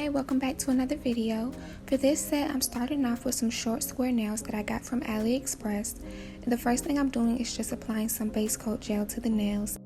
Hi, welcome back to another video. For this set, I'm starting off with some short square nails that I got from AliExpress. And the first thing I'm doing is just applying some base coat gel to the nails.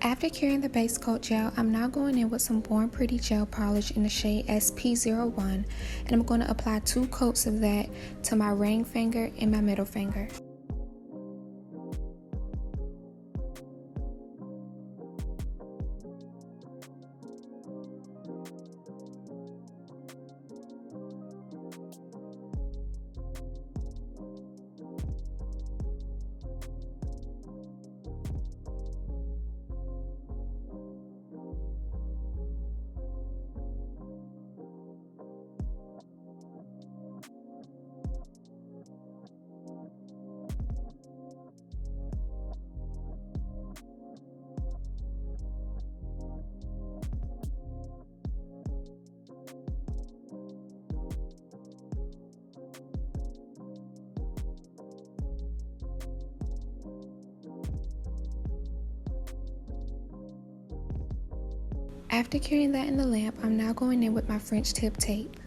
After curing the base coat gel, I'm now going in with some Born Pretty gel polish in the shade SP01, and I'm going to apply 2 coats of that to my ring finger and my middle finger. After curing that in the lamp, I'm now going in with my French tip tape.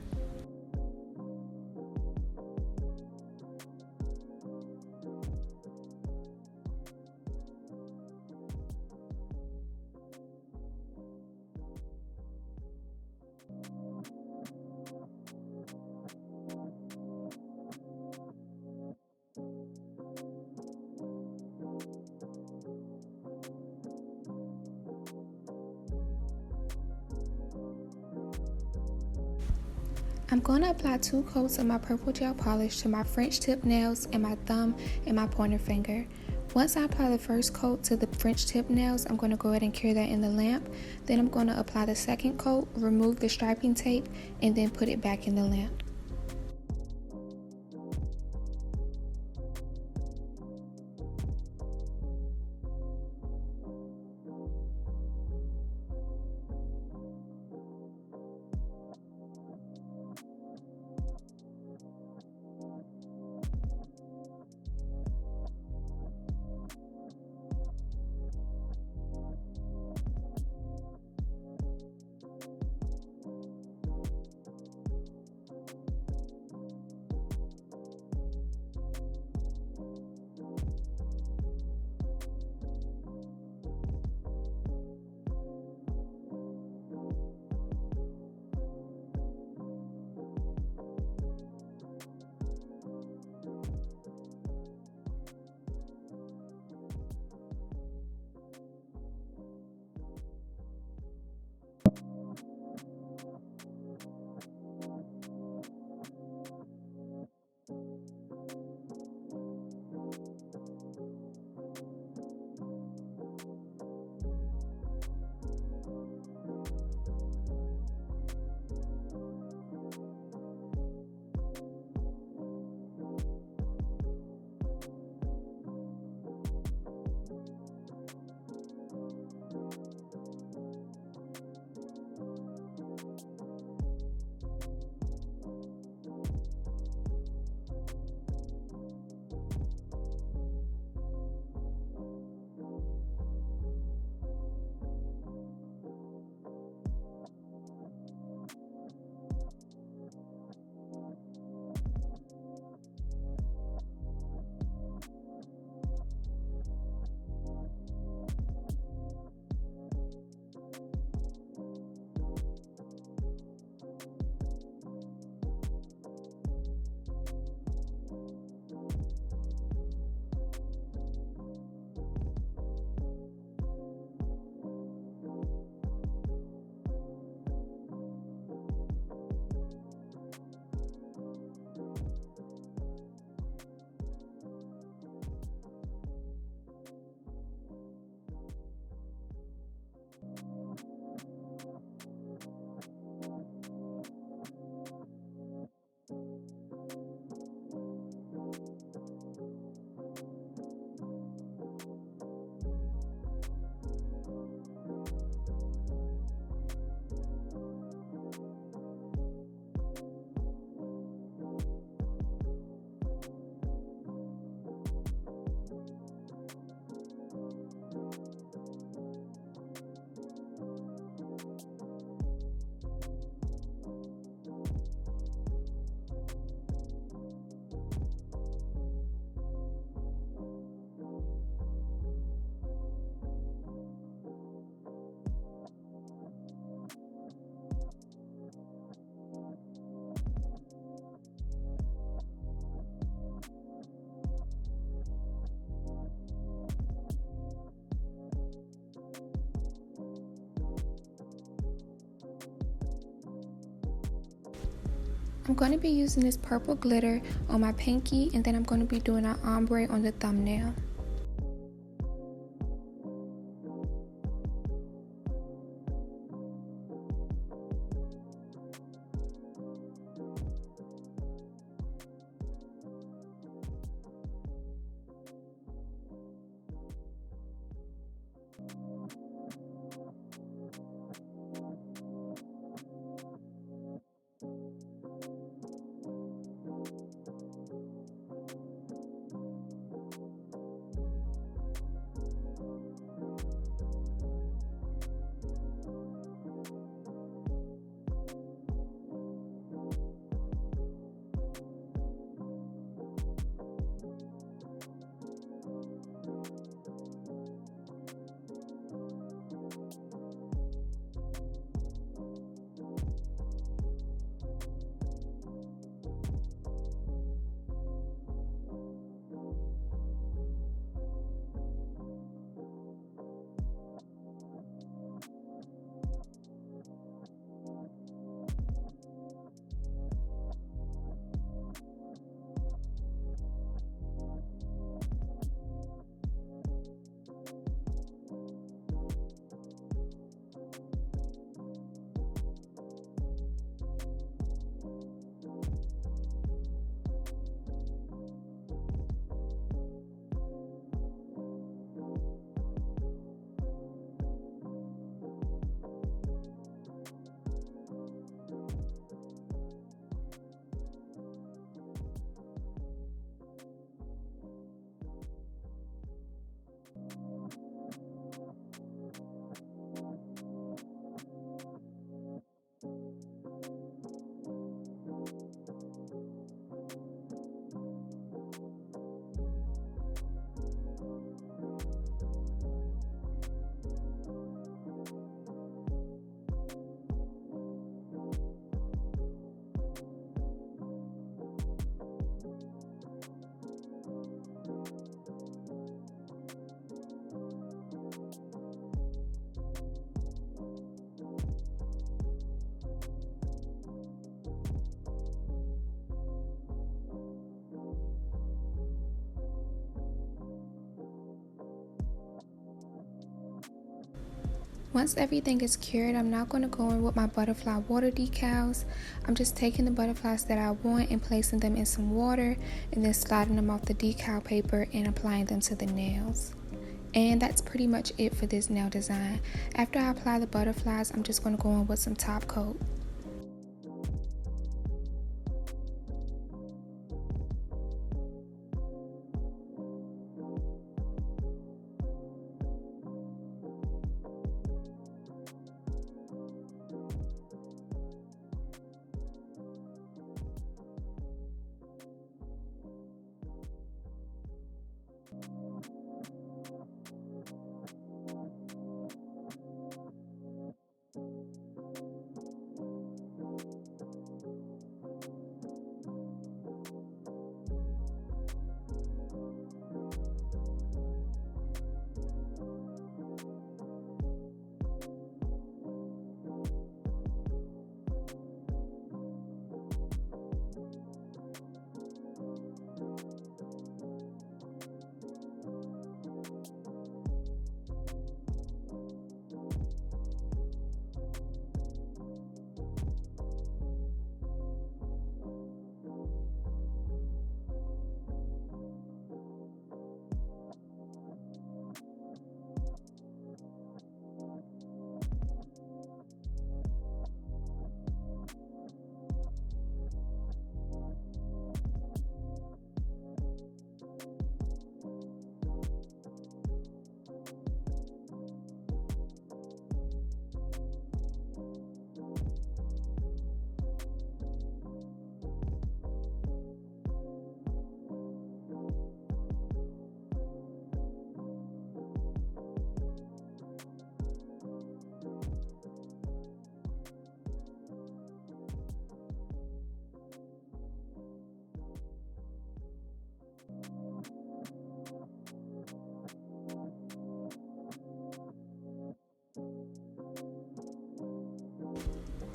I'm going to apply 2 coats of my purple gel polish to my French tip nails and my thumb and my pointer finger. Once I apply the first coat to the French tip nails, I'm going to go ahead and cure that in the lamp. Then I'm going to apply the second coat, remove the striping tape, and then put it back in the lamp. I'm going to be using this purple glitter on my pinky, and then I'm going to be doing an ombre on the thumbnail. Once everything is cured, I'm now going to go in with my butterfly water decals. I'm just taking the butterflies that I want and placing them in some water and then sliding them off the decal paper and applying them to the nails. And that's pretty much it for this nail design. After I apply the butterflies, I'm just going to go in with some top coat.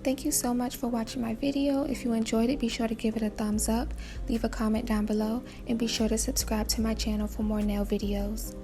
Thank you so much for watching my video. If you enjoyed it, be sure to give it a thumbs up, leave a comment down below, and be sure to subscribe to my channel for more nail videos.